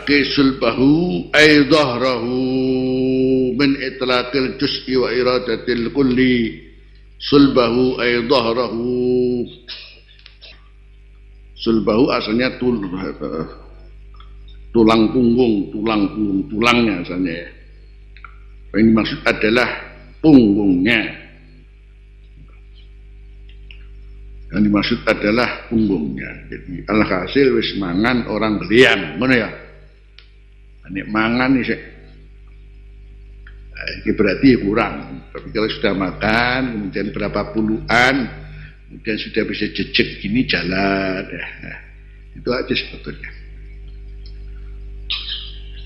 itlaqi sulbahu ay dhahrahu min itlaqil juz'i wa iradatil kulli sulbahu ay dhahrahu. Sulbahu asalnya tulang punggung, tulangnya asalnya. Yang dimaksud adalah punggungnya. Yang dimaksud adalah punggungnya. Jadi alhasil wis mangan orang geliang, ngono ya. Nek mangan iki berarti kurang. Tapi kalau sudah makan, kemudian berapa puluhan, kemudian sudah bisa jejak gini jalan, nah, itu aja sebetulnya.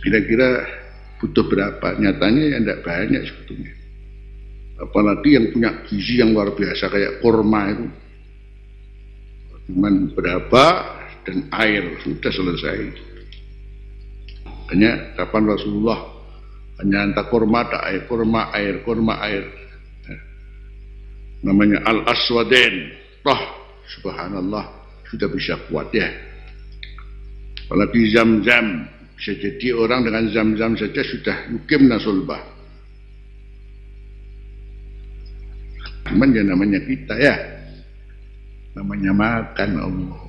Kira-kira butuh berapa? Nyatanya ya tidak banyak sebetulnya. Apalagi yang punya gizi yang luar biasa kayak kurma itu, cuman berapa dan air sudah selesai. Hanya kapan Rasulullah hanya hantar kurma, tak air, kurma air. Namanya al-aswaden. Toh, subhanallah, sudah bisa kuat ya. Apalagi zam-zam, bisa jadi orang dengan zam-zam saja sudah yukim nasulbah. Cuman ya namanya kita ya, namanya makan Allah.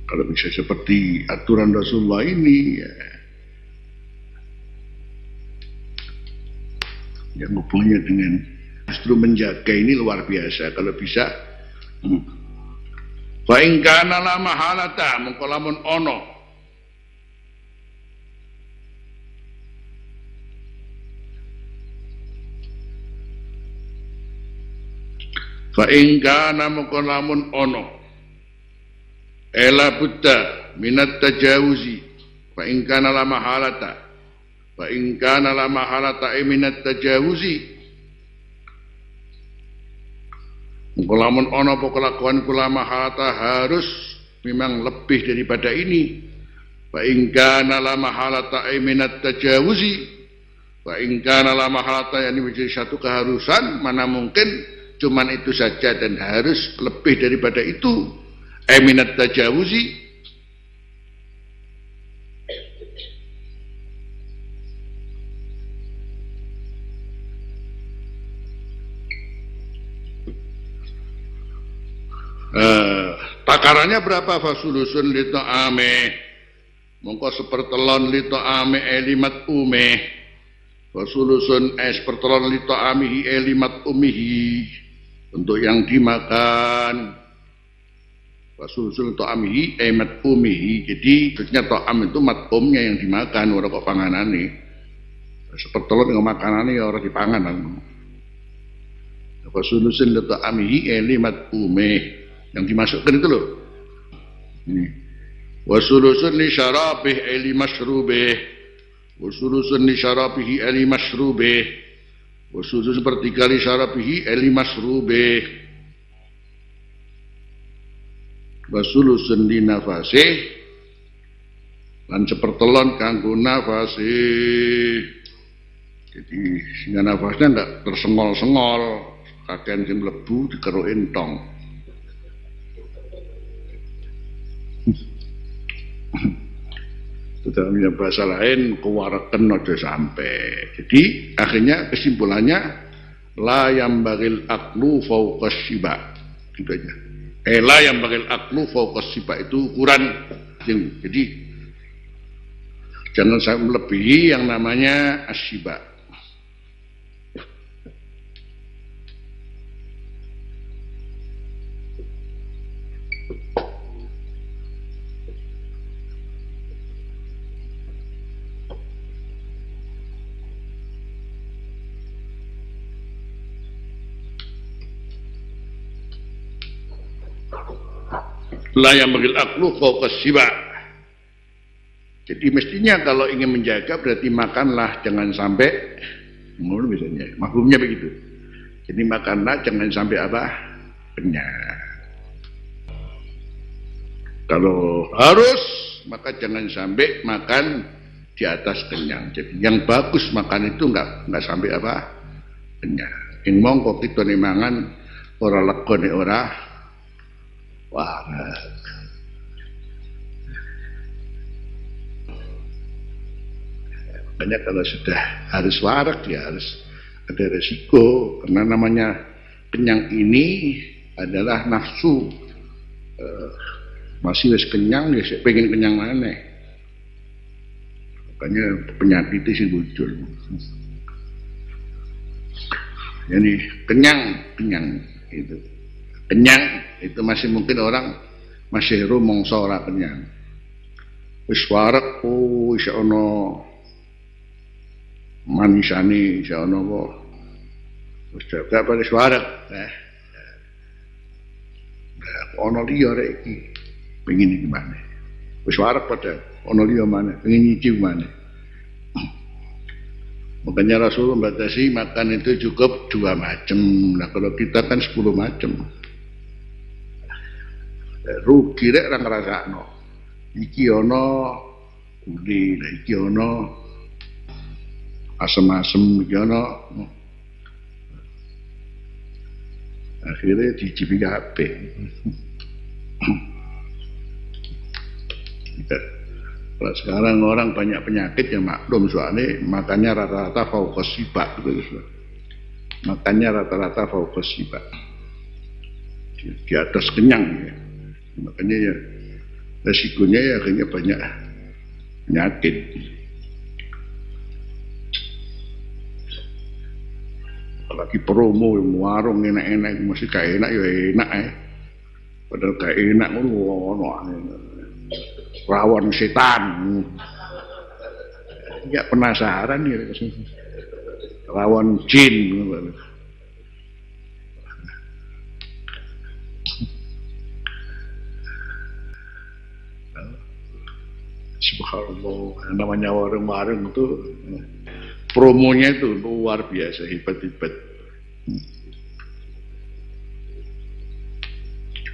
Kalau bisa seperti aturan Rasulullah ini ya, yang hubungannya dengan justru menjaga ini luar biasa. Kalau bisa fa in kana la mahalata mengko lamun ono fa in kana mengko lamun ono ela buddha minat tajawuzi fa in kana la mahalata wa in kana la mahalata minat tajawuzi. Mengkolamun ono pokolakuan kula mahalata harus memang lebih daripada ini. Wa in kana la mahalata minat tajawuzi wa in kana la mahalata, yang menjadi satu keharusan, mana mungkin cuman itu saja dan harus lebih daripada itu. Minat tajawuzi, takarannya berapa? Fasulusun lito ame mongko sepertelon lito ame elimat ume. Fasulusun sepertelon lito amihi elimat umihi, untuk yang dimakan. Wasulusul to'amihi emat umihi. Jadi maksudnya to'am itu matumnya yang dimakan, orang kok panganan nih. Sepertelon dengan makanan nih orang dipangan. Wasulusul to'amihi elimat umih, yang dimasukkan itu loh. Ini. Wasulusul li syarabih eli masrubih. Wasulusul li syarabihi eli masrubih. Wasulusul sepertiga li syarabihi eli masrubih. Wasulusun li nafasih lan sepertelon kanggo nafasih. Jadi sehingga nafasnya enggak tersengol-sengol, kakean sing mlebu dikeruk entong. Itu dalam bahasa lain kuwareken aja sampai. Jadi akhirnya kesimpulannya la yang bagil aklu fauqas shiba. Gitu aja. La yang bagil aklu fauqas shiba itu ukuran. Jadi jangan sampai melebihi yang namanya asyiba. La yang bagil aklu fauqas shiba. Jadi mestinya kalau ingin menjaga berarti makanlah jangan sampai menurut misalnya. Mafhumnya begitu. Jadi makanlah jangan sampai apa? Kenyang. Kalau harus maka jangan sampai makan di atas kenyang. Jadi yang bagus makan itu nggak sampai apa kenyang. Yang mongko kita nih mangan ora legone ora waras. Makanya kalau sudah harus warak ya harus ada resiko, karena namanya kenyang ini adalah nafsu. Masih wis kenyang ya pengen kenyang mana? Makanya penyakit itu sih muncul. Jadi kenyang itu. Kenyang itu masih mungkin orang masih rumongso ora kenyang. Wis warak isih ana manisane, isih ana apa. Wis gak wis warak. Ana liya rek iki. Pengen iki maneh. Wis warak padahal ana liya maneh, pengen nyicip maneh. Makanya Rasulullah membatasi makan itu cukup 2 macam. Nah kalau kita kan 10 macam. Rugi rek ra ngrasakno. Iki ana guli, iki ana asem-asem, iki ana. Akhirnya dicipi HP. Kalau sekarang orang banyak penyakit ya maklum, soalnya makannya rata-rata fauqas sibak gitu. Makannya rata-rata fauqas sibak. Di atas kenyang ya. Makanya ya resikonya ya akhirnya banyak penyakit. Apalagi promo warung enak-enak masih gak enak ya enak ya. Padahal gak enak rawan setan. Ya penasaran ya, rawan jin. Subhanallah, namanya warung-warung itu promonya itu luar biasa, hebat-hebat.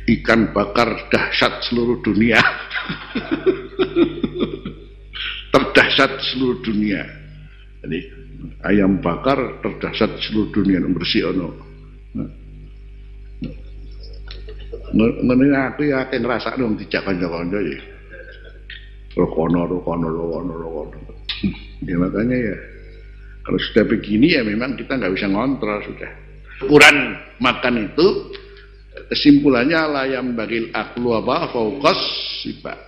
Ikan bakar dahsyat seluruh dunia. Terdahsyat seluruh dunia. Jadi ayam bakar terdahsyat seluruh dunia, bersih ono. Ngene aku ya akeh ngrasakno dijak kanca-kanca ya. Rokono. Ya makanya ya kalau sudah begini ya memang kita nggak bisa ngontrol sudah. Ukuran makan itu kesimpulannya layam bagil aklu apa fauqas sibak.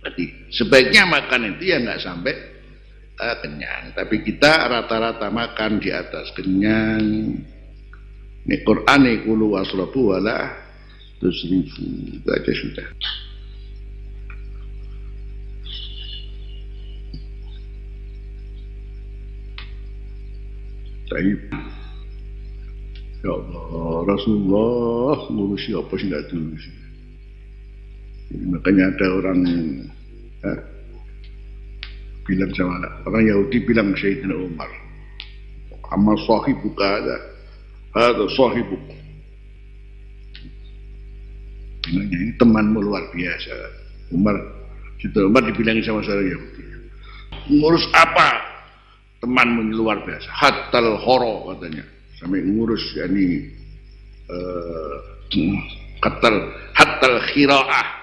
Jadi sebaiknya makan itu ya nggak sampai kenyang, tapi kita rata-rata makan di atas kenyang. Ini Quran kulu wasrabu wala tusrifu, itu aja sudah. Baik. Ya Allah, Rasulullah ngurus apa sih nggak tulus. Makanya ada orang bilang sama orang Yahudi bilang Sayyidina Umar, amma sahibuka ada sahibuk. Bilangnya ini temanmu luar biasa. Sayyidina Umar dibilangin sama seorang Yahudi, ngurus apa temanmu ini luar biasa, hatal horo katanya, sampai ngurus yakni hatal khiraah.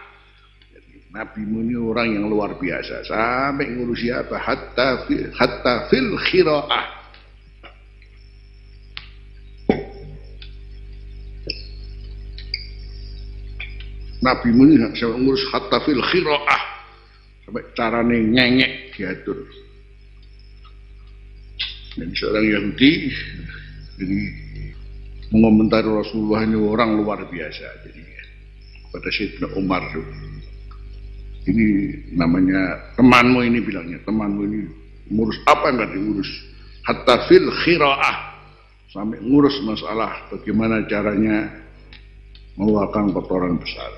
Nabi ini orang yang luar biasa, sampai ngurusi apa hatta fil khiraah. Nabi ini sampai ngurus hatta fil khiraah, sampai carane nyengek diatur. Dan seorang Yahudi jadi mengomentari Rasulullah ini orang luar biasa. Jadi pada Sayyidina Umar ini namanya temanmu ini bilangnya, temanmu ini ngurus apa enggak diurus, hatta fil khiraah, sampai ngurus masalah bagaimana caranya mengeluarkan kotoran besar.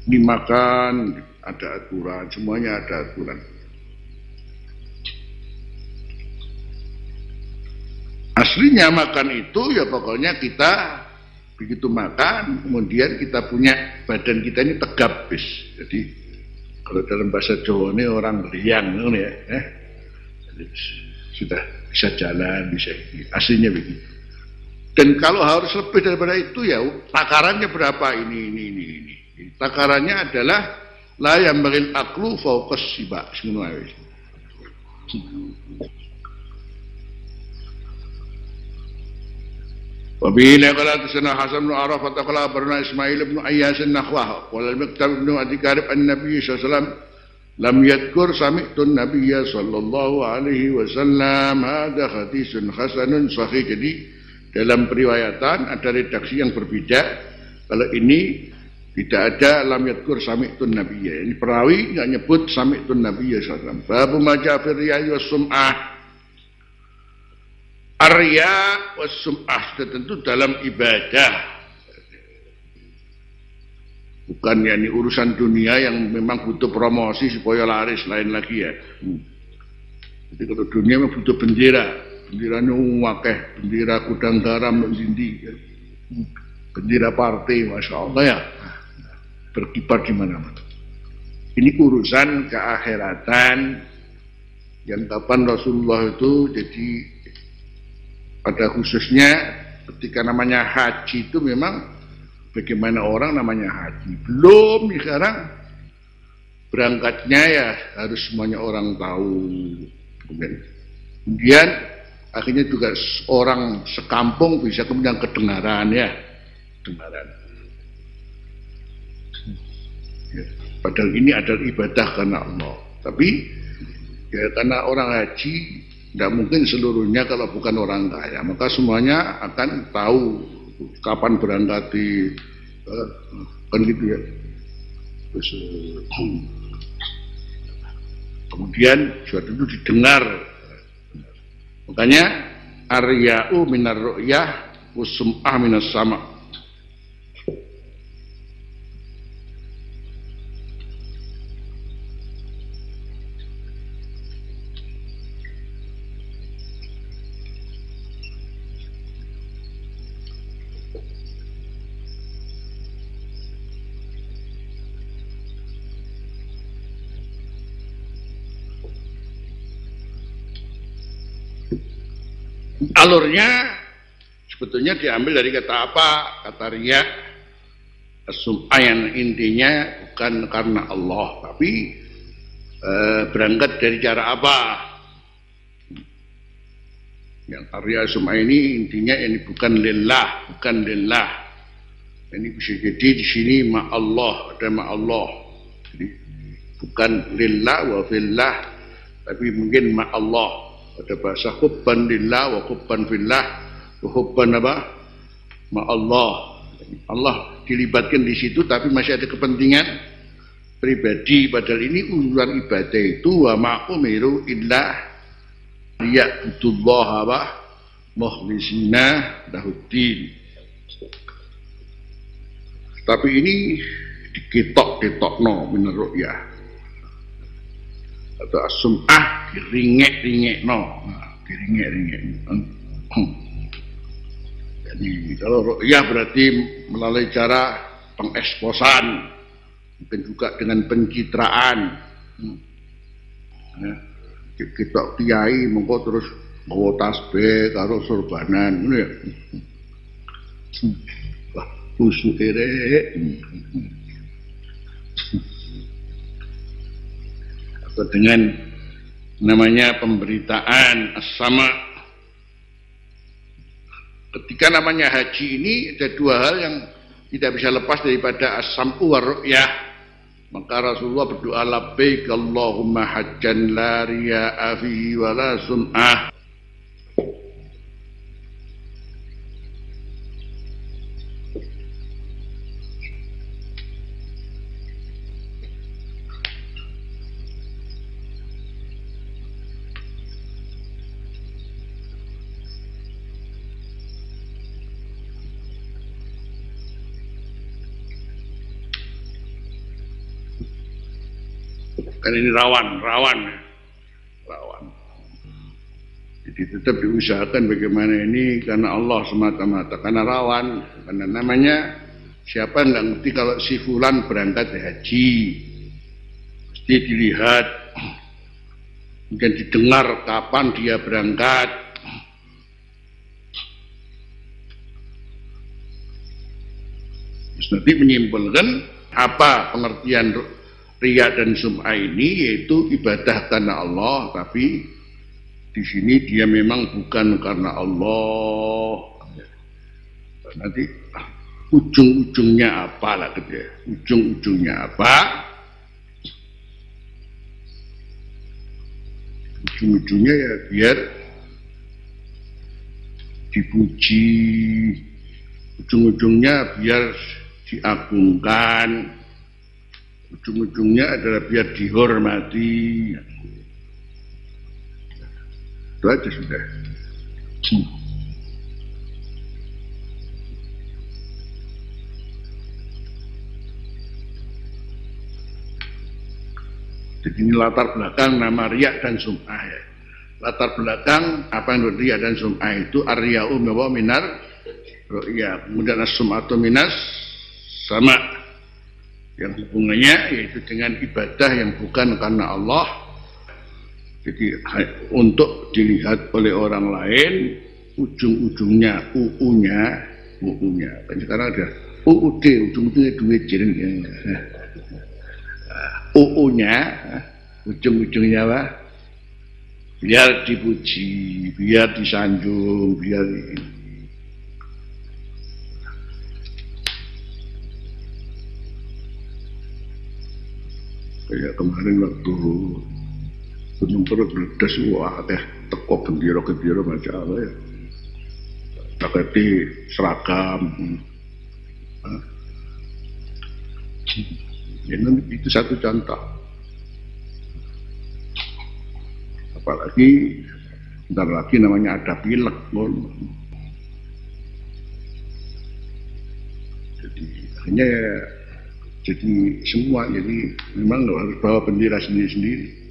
Dimakan ada aturan, semuanya ada aturan. Aslinya makan itu ya pokoknya kita begitu makan, kemudian kita punya badan kita ini tegap bis. Jadi Kalau dalam bahasa Jawa ini orang liang, ya. Jadi, sudah bisa jalan, bisa ini. Aslinya begitu. Dan kalau harus lebih daripada itu ya takarannya berapa ini. Takarannya adalah la yambagil aklu fauqas siba. Wabila qala tasana Hasan bin Arafah qala barna Ismail bin Ayyas an-Nakhwah qala al-Maktab bin Abi Karib an-Nabi sallallahu alaihi wasallam lam yadhkur sami'tu an-Nabiy sallallahu alaihi wasallam hadha haditsun hasanun sahih. Jadi dalam periwayatan ada redaksi yang berbeda. Kalau ini tidak ada lam yadhkur sami'tu an-Nabiy. Ini perawi enggak nyebut sami'tu an-Nabiy sallallahu alaihi wasallam. Bab ma ja'a fi riya wa sum'ah. Arya was-sum'ah tentu dalam ibadah, bukan ya ini urusan dunia yang memang butuh promosi supaya laris lain lagi ya. Jadi kalau dunia memang butuh benderanya wakeh, bendera kudang garam sindi, bendera partai, masya Allah ya, berkibar di mana-mana. Ini urusan keakhiratan yang kapan Rasulullah itu jadi pada khususnya ketika namanya haji itu memang bagaimana orang namanya haji. Belum sekarang berangkatnya ya harus semuanya orang tahu. Kemudian akhirnya juga orang sekampung bisa kemudian kedengaran ya. Kedengaran. Ya, padahal ini adalah ibadah karena Allah. Tapi ya karena orang haji tidak mungkin seluruhnya kalau bukan orang kaya, maka semuanya akan tahu kapan berangkat kan gitu ya. Terus, kemudian suatu itu didengar, makanya arya'u minar ru'yah usum'ah minas sama'. Alurnya sebetulnya diambil dari kata apa? Kata riya, as-sum'ah, intinya bukan karena Allah, tapi berangkat dari cara apa? Yang riya as-sum'ah ini intinya ini bukan lillah, bukan lillah. Ini bisa jadi di sini ma Allah, ada ma Allah. Jadi bukan lillah wa fillah, tapi mungkin ma Allah. Ada bahasa hubban lillah wa hubban fillah wa hubban apa? Ma Allah. Allah dilibatkan di situ tapi masih ada kepentingan pribadi, padahal ini urusan ibadah itu wa ma umiru illa liya'budullah wa mukhlisina lahuddin. Tapi ini diketok-ketokno min ru'yah. Atau as-sum'ah diringek-ringekno, diringek-ringek. Jadi kalau ru'yah berarti melalui cara pengeksposan, mungkin juga dengan pencitraan. Ya, kita kiai mengko terus bawa tasbih karo sorbanan, ngono ya. Wah, kusuk erek. Atau dengan namanya pemberitaan as-sama. Ketika namanya haji ini ada dua hal yang tidak bisa lepas daripada as-sam'u wa ru'yah. Maka Rasulullah berdoa labbaik Allahumma hajjan la riya'a fihi wa la sum'ah. Kan ini rawan. Jadi tetap diusahakan bagaimana ini karena Allah semata-mata, karena rawan, karena namanya siapa nggak ngerti kalau si fulan berangkat haji, dilihat, mungkin didengar kapan dia berangkat. Terus nanti menyimpulkan apa pengertian riya dan sum'ah ini, yaitu ibadah karena Allah, tapi di sini dia memang bukan karena Allah. Nanti ujung-ujungnya apa lah gitu ya. Ujung-ujungnya apa? Ujung-ujungnya ya biar dipuji, ujung-ujungnya biar diagungkan, ujung-ujungnya adalah biar dihormati. Itu aja sudah. Jadi ini latar belakang nama riya dan sum'ah ya. Latar belakang apa yang riya dan sum'ah itu, ar-riya'u minar ru'ya, kemudian as-sum'atu minas sama, yang hubungannya yaitu dengan ibadah yang bukan karena Allah. Jadi untuk dilihat oleh orang lain, ujung-ujungnya UU-nya. Kan sekarang ada UUD, ujung-ujungnya duit jirin ya. UU-nya, ujung-ujungnya apa? Biar dipuji, biar disanjung, biar ini. Kayak kemarin waktu Gunung Perut meledas, wah teko gendera-gendera macam apa ya, paketi seragam. Ya, itu satu contoh. Apalagi bentar lagi namanya ada pilek. Jadi hanya jadi semua, jadi memang harus bawa bendera sendiri-sendiri.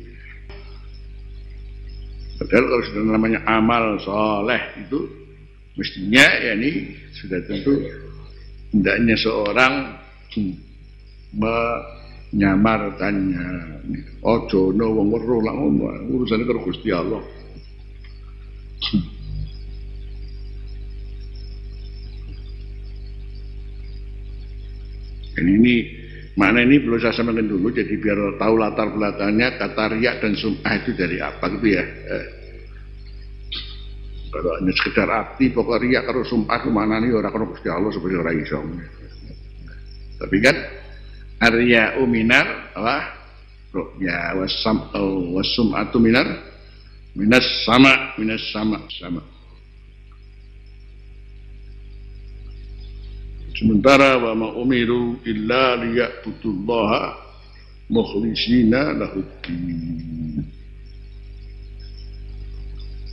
Padahal kalau sudah namanya amal soleh itu mestinya ya ini sudah tentu hendaknya seorang menyamarkannya. Ojo no wong weruh lak ngono, urusane karo Gusti Allah. Dan ini makna ini perlu saya sampaikan dulu, jadi biar tahu latar belakangnya kata riya dan sum'ah itu dari apa gitu ya. Kalau hanya sekedar arti pokok riya karo sum'ah kemana nih orang karo Gusti Allah seperti orang iso. Tapi kan Arya minar apa? Ya wasum'atu minas sama. Sementara wa ma umiru illa liya'budullaha mukhlishina lahuddin.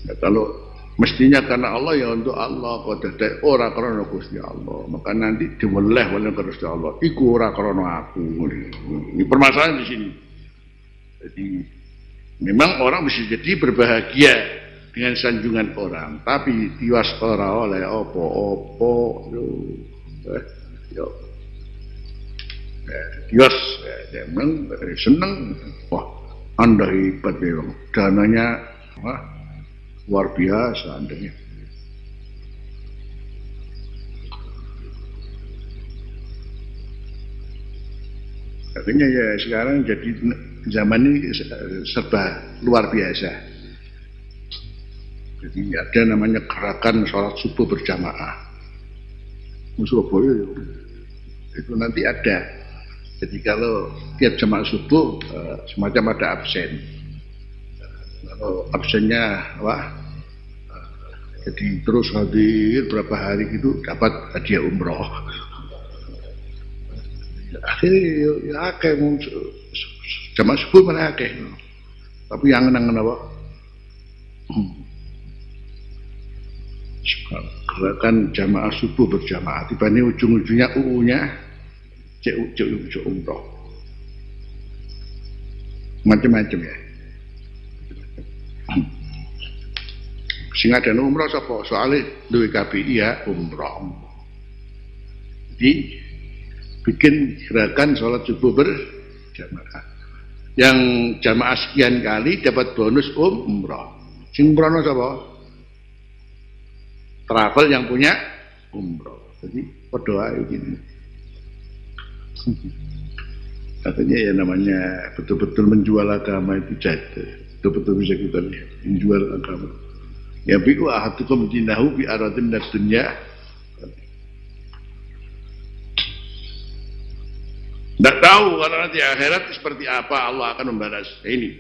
Ya, kalau mestinya karena Allah ya untuk Allah, kok dadek ora karena Gusti Allah. Maka nanti diweleh oleh Gusti Allah. Iku ora karena aku. Ini permasalahan di sini. Jadi memang orang bisa jadi berbahagia dengan sanjungan orang, tapi tiwas ora oleh opo-opo. Tiwas memang seneng. Wah, Anda hebat ya, dananya luar biasa andanya. Artinya ya sekarang jadi zaman ini serba luar biasa. Jadi ada namanya gerakan sholat subuh berjamaah. Surabaya itu nanti ada. Jadi kalau tiap jamaah subuh semacam ada absen. Kalau absennya jadi terus hadir berapa hari gitu dapat hadiah umroh. Akhirnya ya akeh jamaah subuh mana akeh. Tapi yang nang apa? Gerakan jamaah subuh berjamaah, tiba-tiba ujung-ujungnya UU-nya cek umroh. Macam-macam ya. Sing ada umroh sapa? Soalnya duwe KPI ya umroh. Jadi bikin gerakan sholat subuh berjamaah. Yang jamaah sekian kali dapat bonus umroh. Sing umroh sapa? Travel yang punya umroh. Jadi berdoa begini. Katanya ya namanya betul-betul menjual agama itu jatuh. Betul-betul bisa kita lihat menjual agama. Ya bi'u ahadukum dinahu bi aradin minad dunya. Tidak tahu kalau nanti akhirat seperti apa Allah akan membalas ini.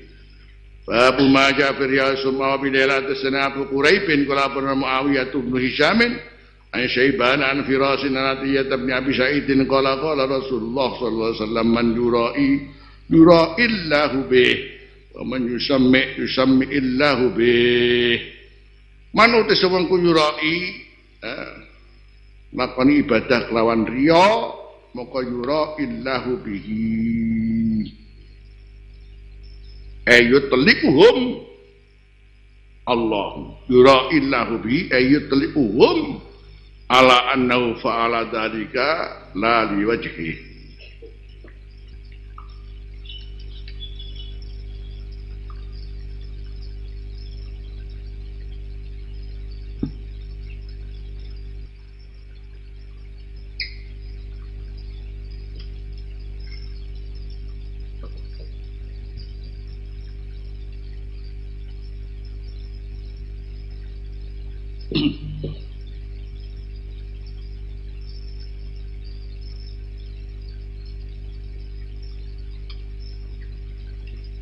Babu ma ja'fir ya summa wa bilaila tasna Abu Quraibin qala bin Muawiyah bin Hisham an Syaiban an Firasin an Atiyah bin Abi Sa'idin qala Rasulullah sallallahu alaihi wasallam man yura'i illahu bih wa man yusammi illahu bih. Man utis wong ku yura'i lakoni ibadah kelawan riya maka yura illahu bihi ayutlikuhum Allah yura illahu bihi ayutlikuhum ala annahu fa'ala dhalika la liwajhi.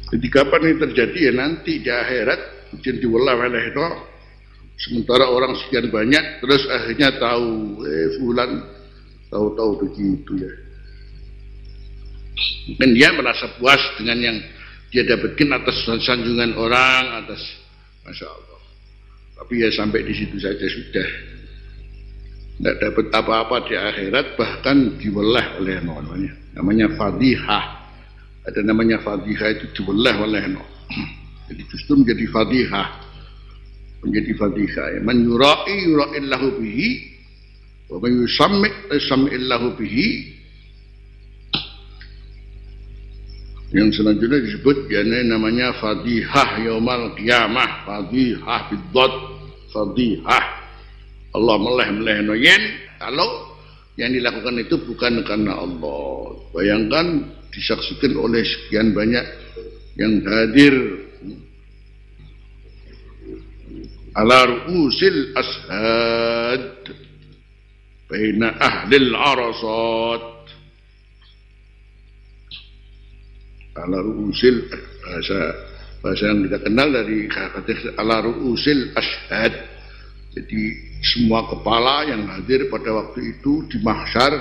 Jadi kapan ini terjadi ya nanti di akhirat mungkin diwelah oleh itu. Sementara orang sekian banyak terus akhirnya tahu fulan tahu-tahu begitu ya. Mungkin dia merasa puas dengan yang dia dapatkan atas sanjungan orang, atas Masya Allah. Tapi ya sampai di situ saja sudah. Tidak dapat apa-apa di akhirat, bahkan diwelah oleh namanya fadihah. Ada namanya fadihah itu diwelah oleh jadi justru menjadi fadihah, menjadi fadihah ya. Man yura'illahu bihi wa man yusammi'illahu bihi. Yang selanjutnya disebut ya namanya fadihah yaumal qiyamah, fadihah bidzat, fadihah. Allah meleh yen kalau yang dilakukan itu bukan karena Allah. Bayangkan disaksikan oleh sekian banyak yang hadir ala ru'usil ashad baina ahlil arasat, ala ru'usil bahasa yang kita kenal dari kata ala ru'usil ashad. Jadi semua kepala yang hadir pada waktu itu di mahsyar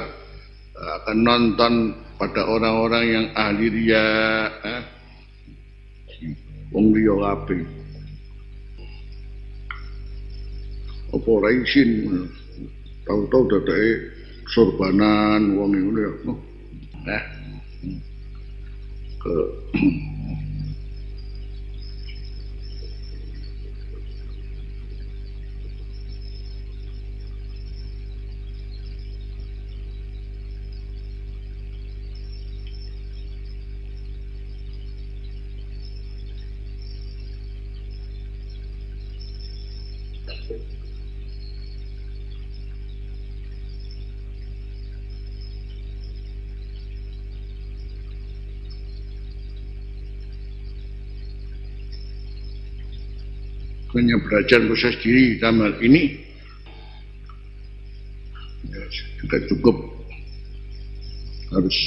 akan nonton pada orang-orang yang ahli riya, wong liya kabeh. Apa ora isin tahu-tahu dadake sorbanan wong ngono ya. Nah. Ke hanya belajar proses diri dalam hal ini ya, juga cukup harus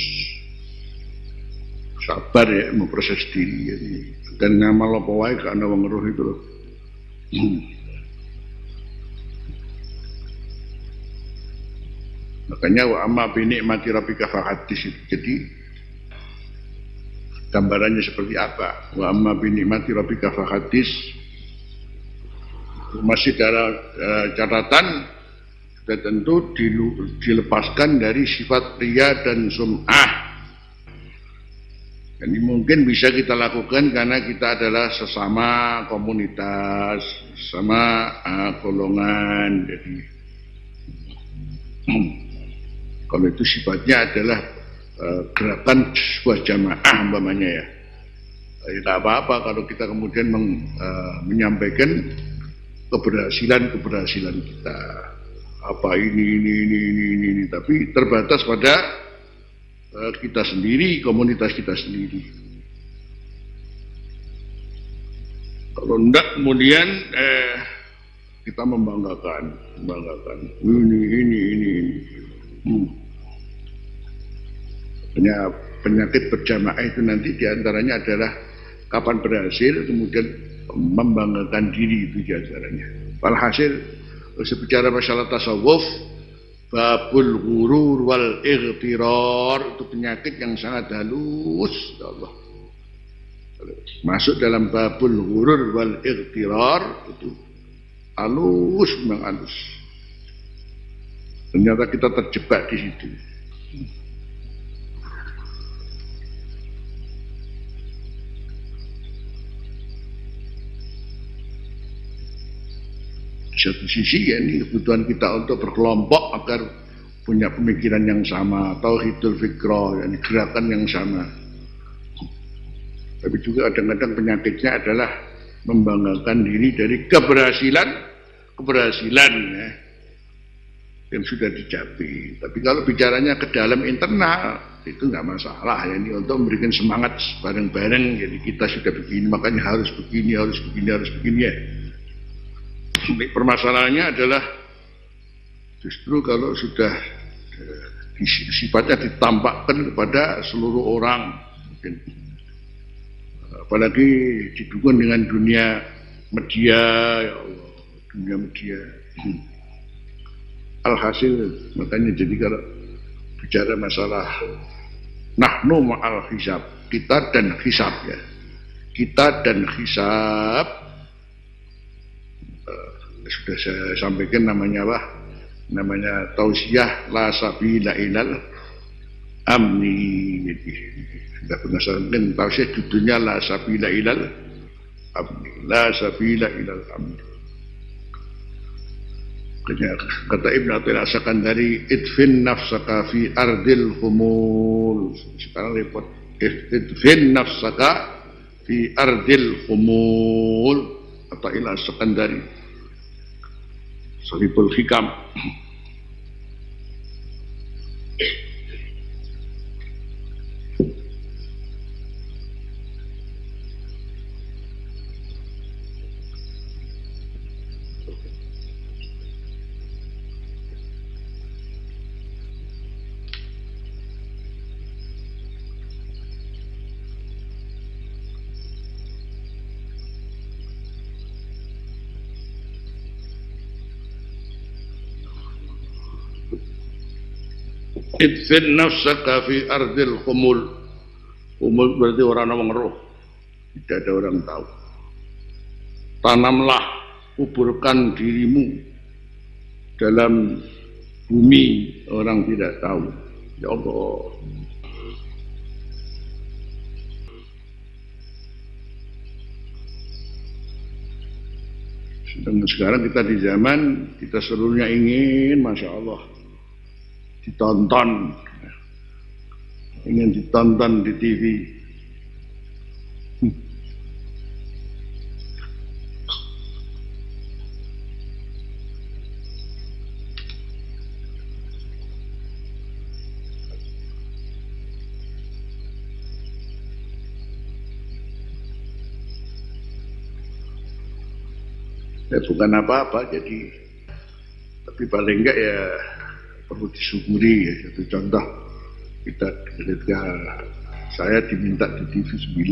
sabar ya memproses diri jadi, dan ngamal apa wae karena wong roh itu loh. Makanya wa amma bi nikmati rabbika fahaddits. Jadi gambarannya seperti apa? Wa amma bi nikmati rabbika fahaddits. Masih ada catatan sudah tentu dilepaskan dari sifat riya dan sum'ah. Jadi mungkin bisa kita lakukan karena kita adalah sesama komunitas, sama golongan. Jadi kalau itu sifatnya adalah gerakan sebuah jamaah umpamanya ya. Tidak apa-apa kalau kita kemudian menyampaikan keberhasilan kita. Apa ini, tapi terbatas pada kita sendiri, komunitas kita sendiri. Kalau enggak kemudian kita membanggakan ini. Penyakit berjamaah itu nanti diantaranya adalah kapan berhasil, kemudian membanggakan diri, itu diantaranya. Walhasil, sebicara masalah tasawuf, babul ghurur wal ightirar itu penyakit yang sangat halus, ya Allah. Masuk dalam babul ghurur wal ightirar itu halus, memang halus. Ternyata kita terjebak di situ. Satu sisi ya ini kebutuhan kita untuk berkelompok agar punya pemikiran yang sama, tauhidul fikrah, yani gerakan yang sama. Tapi juga kadang-kadang penyakitnya adalah membanggakan diri dari keberhasilan ya, yang sudah dicapai. Tapi kalau bicaranya ke dalam internal itu nggak masalah ya, ini untuk memberikan semangat bareng-bareng. Jadi kita sudah begini, makanya harus begini ya. Permasalahannya adalah justru kalau sudah sifatnya ditampakkan kepada seluruh orang, apalagi didukung dengan dunia media, ya Allah, dunia media. Alhasil makanya jadi kalau bicara masalah nahnu ma'al hisab, kita dan hisab ya, kita dan hisab. Sudah saya sampaikan namanya apa? Namanya tausiah la sabila ilal amni. Sudah pernah sampaikan tausiah judulnya la sabila ilal amni. La sabila ilal amni. Kata Ibn Athaillah As-Sakandari, idfin nafsaka fi ardil humul. Sekarang repot. Idfin nafsaka fi ardil humul. Kata Athaillah As-Sakandari Sahibul Hikam. Idfin nafsaka fi ardil khumul. Khumul berarti orang yang roh, tidak ada orang tahu. Tanamlah, kuburkan dirimu dalam bumi orang tidak tahu. Ya Allah. Sedangkan sekarang kita di zaman kita seluruhnya ingin, masya Allah, ditonton, ingin ditonton di TV. Ya bukan apa-apa, jadi tapi paling enggak ya perlu disyukuri ya. Satu contoh, kita ketika saya diminta di TV 9,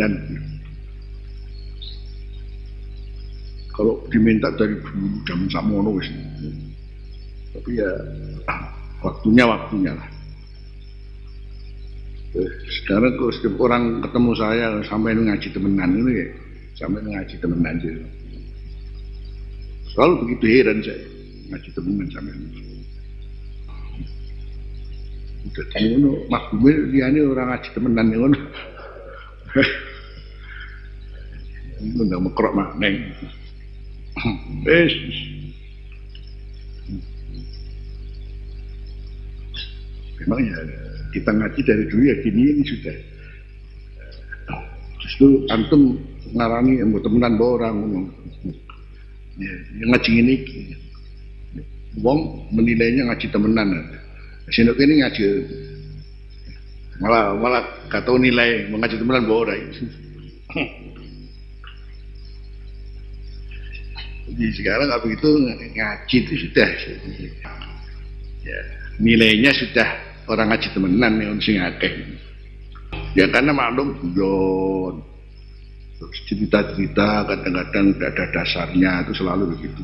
kalau diminta dari dulu jam samono wis, tapi ya waktunya lah. Sekarang kalau setiap orang ketemu saya sampai ngaji temenan ini ya, sampai ngaji temenan aja. Selalu begitu heran saya ngaji temenan sampai ini. Udah ngono, Mas Bumil liyane orang ngaji temenan ngono. Itu ndak mekrok maneng. Wis. Memang ya kita ngaji dari dulu ya gini ini sudah Justru antum ngarani yang temenan bawa orang ngomong. Ya, yang ngaji ini, wong menilainya ngaji temenan. Sini ini ngaji, malah gak tahu nilai mengaji temenan bawa orang. Jadi sekarang apa itu ngaji itu sudah, ya, nilainya sudah orang ngaji temenan yang sing akeh. Ya karena maklum guyon, terus cerita-cerita kadang-kadang tidak ada dasarnya, itu selalu begitu.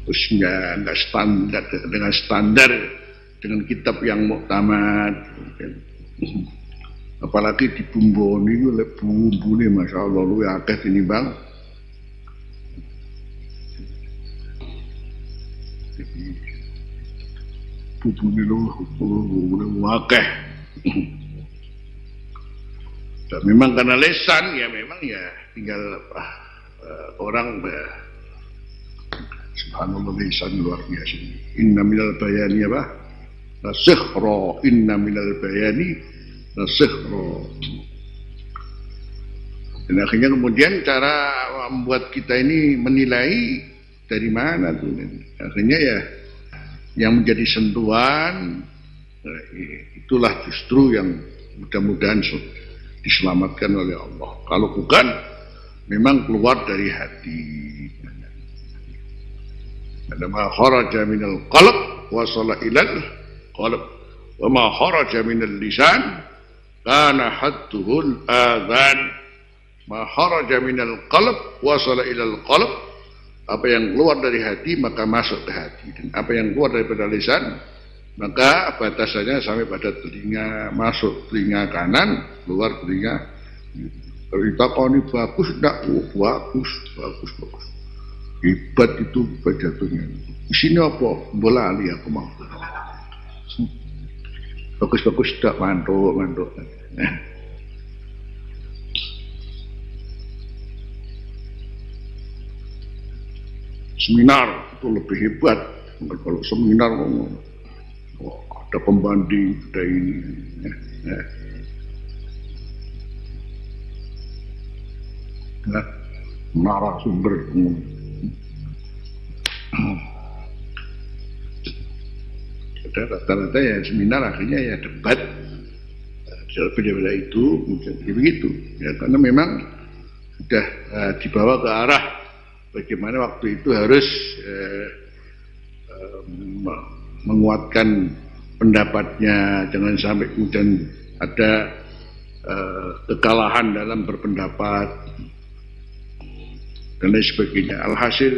Terus nggak standar dengan standar dengan kitab yang muktamad, apalagi dibumboni oleh bumbu nih, masya Allah lu akeh ini bang. Bumbu ini lu akeh. Dan memang karena lesan ya memang ya tinggal orang subhanallah lesan luar biasa. Inna minal bayani apa? La sikhra, inna minal bayani la sikhra. Dan akhirnya kemudian cara membuat kita ini menilai dari mana tuh? Akhirnya ya yang menjadi sentuhan itulah justru yang mudah-mudahan diselamatkan oleh Allah. Kalau bukan, memang keluar dari hati. Ada ma kharaja minal qalb wasala ilal qalb, wa ma kharaja minal lisan kana hadduhul adhan. Ma kharaja minal qalb wasala ilal qalb, apa yang keluar dari hati maka masuk ke hati, dan apa yang keluar daripada lisan maka batasannya sampai pada telinga, masuk telinga kanan, keluar telinga. Kalau ditakoni bagus, tidak, bagus. Hebat itu pidatonya. Di sini apa? Bola ali aku mau. Bagus tidak, mantuk. Seminar itu lebih hebat. Kalau seminar ngomong. Ada pembanding, ada ini. Narasumber. Ada rata-rata ya seminar akhirnya ya debat. Beda-beda itu mungkin begitu. Ya, karena memang sudah dibawa ke arah bagaimana waktu itu harus menguatkan pendapatnya, jangan sampai kemudian ada kekalahan dalam berpendapat dan lain sebagainya. Alhasil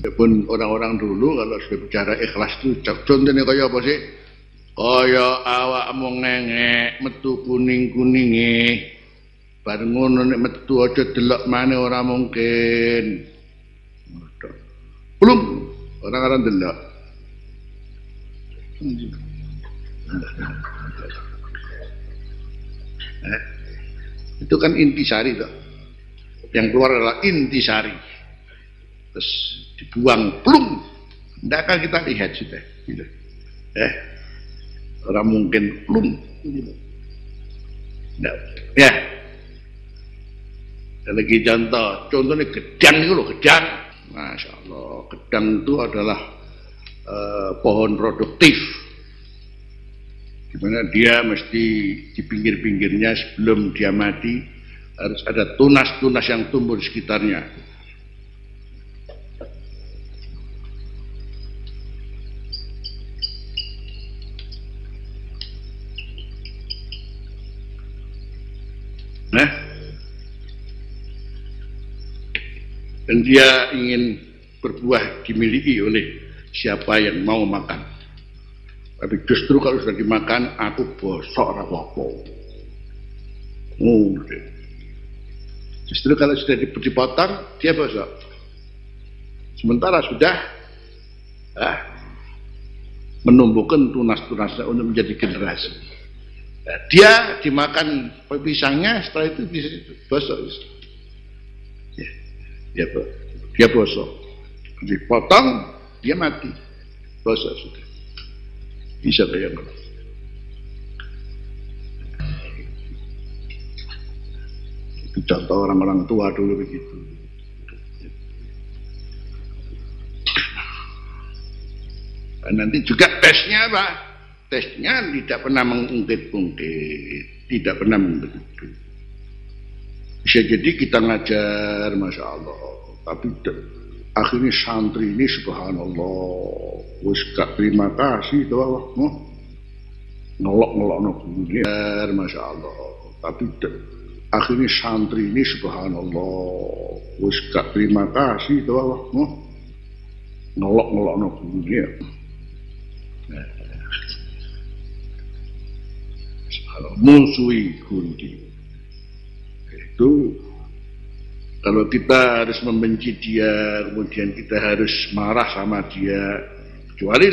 adapun orang-orang dulu kalau sudah bicara ikhlas itu contohnya kayak apa sih? Kaya awakmu ngengek metu kuning-kuninge. Bareng ngono nek metu aja delok maneh ora mungkin. Belum orang-orang delok. Itu kan intisari toh. Yang keluar adalah intisari. Terus dibuang plum. Tidak akan kita lihat sudah. Gitu. Orang mungkin plum. Nah, ya. Dan lagi contohnya gedang itu loh, gedang. Masya Allah, gedang itu adalah pohon produktif. Dimana dia mesti di pinggir-pinggirnya sebelum dia mati harus ada tunas-tunas yang tumbuh di sekitarnya. Dan dia ingin berbuah dimiliki oleh siapa yang mau makan. Tapi justru kalau sudah dimakan, aku bosok apa-apa. Justru kalau sudah dipotong, dia bosok. Sementara sudah menumbuhkan tunas-tunasnya untuk menjadi generasi. Dia dimakan pisangnya, setelah itu bisa bosok. dia bosok. Dipotong, dia mati. Bosok sudah. Bisa bayangkan. Itu contoh orang-orang tua dulu begitu. Dan nanti juga tesnya apa? Tesnya tidak pernah mengungkit-ungkit, tidak pernah begitu. Bisa jadi kita ngajar, masya Allah, tapi akhirnya santri ini subhanallah, wis gak terima kasih doang, ngelok ngajar, masya Allah, tapi akhirnya santri ini subhanallah, wis gak terima kasih doang, ngelok dunia. Musuhi guru dia. Itu kalau kita harus membenci dia, kemudian kita harus marah sama dia, kecuali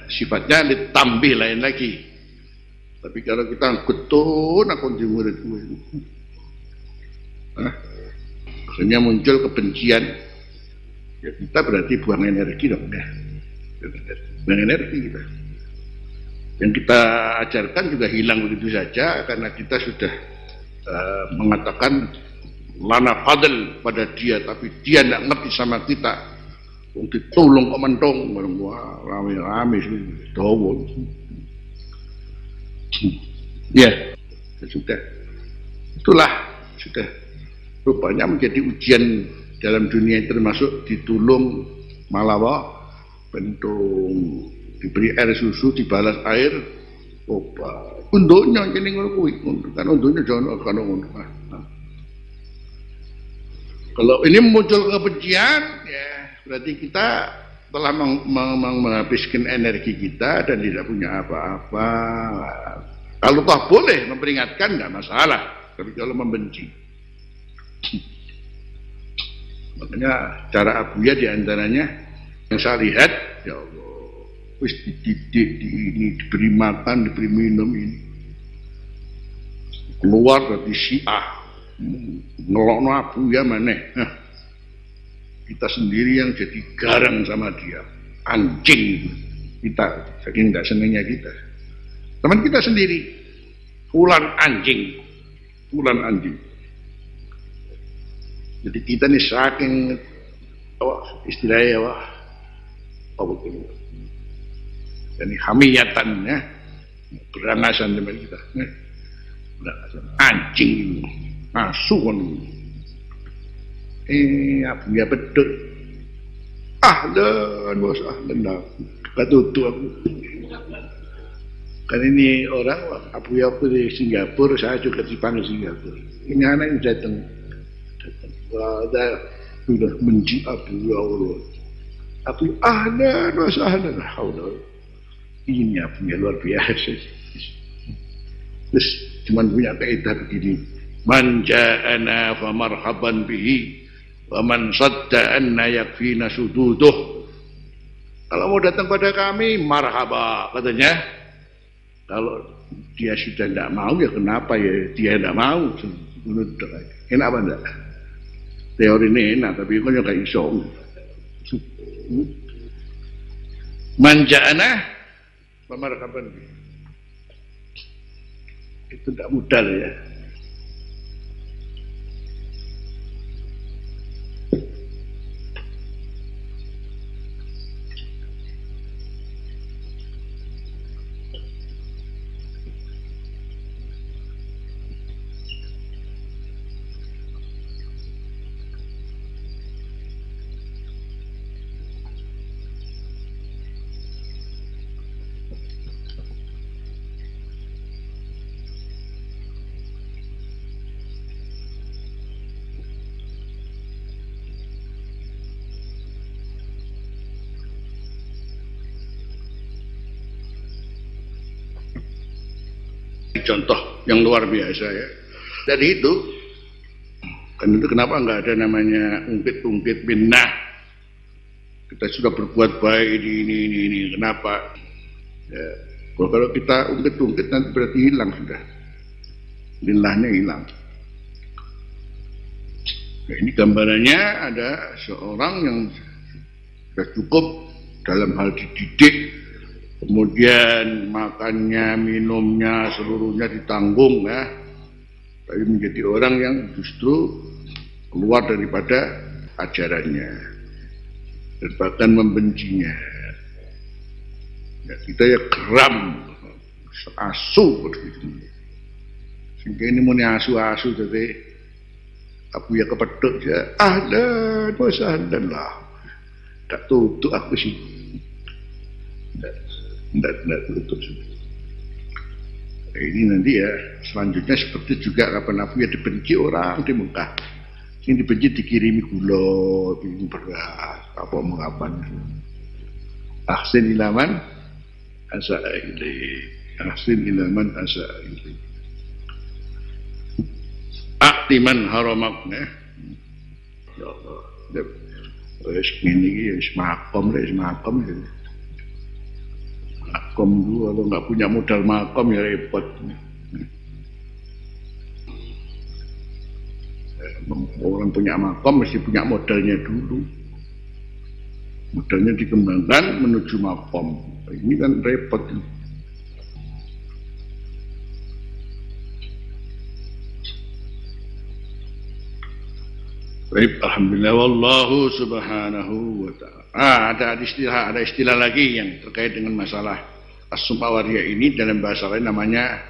sifatnya ditambih lain lagi. Tapi kalau kita getun aku di murid akhirnya muncul kebencian, ya kita berarti buang energi dong ya. Buang energi kita. Yang kita ajarkan juga hilang begitu saja karena kita sudah mengatakan lana fadl pada dia, tapi dia tidak ngerti sama kita. Ditolong kok mentong, wah rame-rame dawa. Ya, sudah. Itulah sudah rupanya menjadi ujian dalam dunia, termasuk ditulung malah bentung, diberi air susu, dibalas air obat. Untuknya jadi ngono kuwi, kan untuknya jangan ngono. Kalau ini muncul kebencian, ya berarti kita telah menghabiskan energi kita dan tidak punya apa-apa. Kalau toh boleh memperingatkan nggak masalah, tapi kalau membenci, makanya cara Abuya diantaranya yang saya lihat, ya Allah, wis dididik ini, diberi makan, diberi minum ini, keluar dari Syiah, ngelokno Abuya maneh. Kita sendiri yang jadi garang sama dia, anjing kita, saking tidak senangnya kita. Teman kita sendiri, fulan anjing. Jadi kita nih saking istilahnya apa itu? Jadi hamiyatan ya, berangasan teman kita, berangasan anjing, asuhan. Abuya beduk. Ahlan bos, ahlan dah. Katutu aku. Kan ini orang Abuya aku di Singapura, saya juga dipanggil Singapura. Ini anak yang datang. Wah, sudah benci Abuya Allah. Abuya ahlan bos, ahlan. Ini Abuya luar biasa. Terus cuman punya kaidah begini. Man ja'ana fa marhaban bihi. Wa man sadda anna yakfina sududuh. Kalau mau datang pada kami, marhaba katanya. Kalau dia sudah tidak mau, ya kenapa ya dia tidak mau? Kenapa enggak? Teori ini enak, tapi kan juga iso. Man ja'ana fa marhaban bihi. Itu tidak mudah ya. Contoh yang luar biasa ya. Dari itu, kan itu kenapa nggak ada namanya ungkit-ungkit binnah. Kita sudah berbuat baik ini, kenapa? Ya, kalau kita ungkit-ungkit nanti berarti hilang sudah. Lillahnya hilang. Nah, ini gambarannya ada seorang yang sudah cukup dalam hal dididik, kemudian makannya, minumnya, seluruhnya ditanggung ya, tapi menjadi orang yang justru keluar daripada ajarannya dan bahkan membencinya. Ya, kita ya geram, asu begitu. Sehingga ini mau asu-asu jadi aku ya kepeduk ya, ahlan wa sahlan lah. Tak tutup aku sih. Tidak tutup. Ini nanti ya selanjutnya seperti juga kapan aku ya dibenci orang di Mekah. Yang dibenci dikirimi gula, dikirimi beras, apa mau apa. Ahsin ilaman asa'a ilaih. Ahsin ilaman asa'a ilaih. Aktiman haramak ya Allah. Wis ngene iki wis makom ya. Makom dulu kalau nggak punya modal makom ya repot. Orang punya makom mesti punya modalnya dulu. Modalnya dikembangkan menuju makom. Ini kan repot. Baik, alhamdulillah wallahu subhanahu wa ta'ala. Ada istilah lagi yang terkait dengan masalah as-sum'a wa riya ini dalam bahasa lain namanya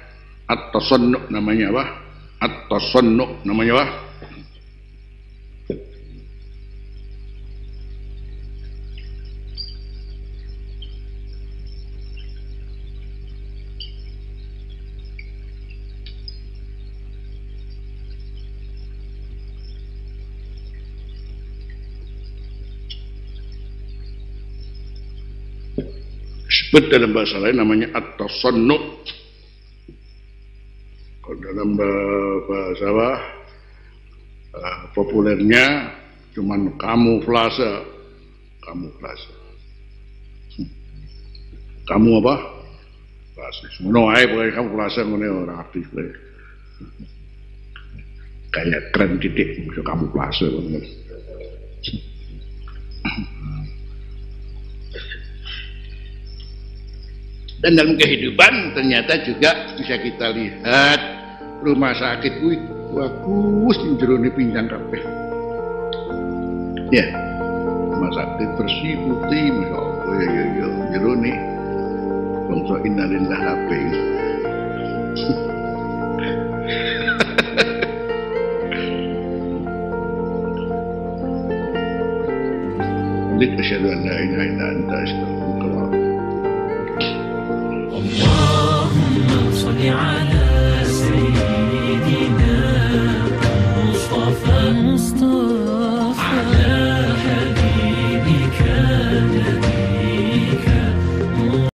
at-tasannu', namanya apa? At-tasannu' namanya apa? Disebut dalam bahasa lain namanya at-tasannu'. Kalau dalam bahasa populernya cuman kamuflase. Kamu apa? Kamuflase. Ngono ae pokoke kamuflase ngene ora aktif kowe. Kayak keren titik kamuflase ngono. Dan dalam kehidupan ternyata juga bisa kita lihat rumah sakit kuwi bagus jerone pinjang kabeh. Ya. Rumah sakit bersih putih masyaallah ya jerone. Bangsa innalillah kabeh. Asyhadu an la ilaha illa anta astaghfiruka wa atubu. اللهم صل على سيدنا مصطفى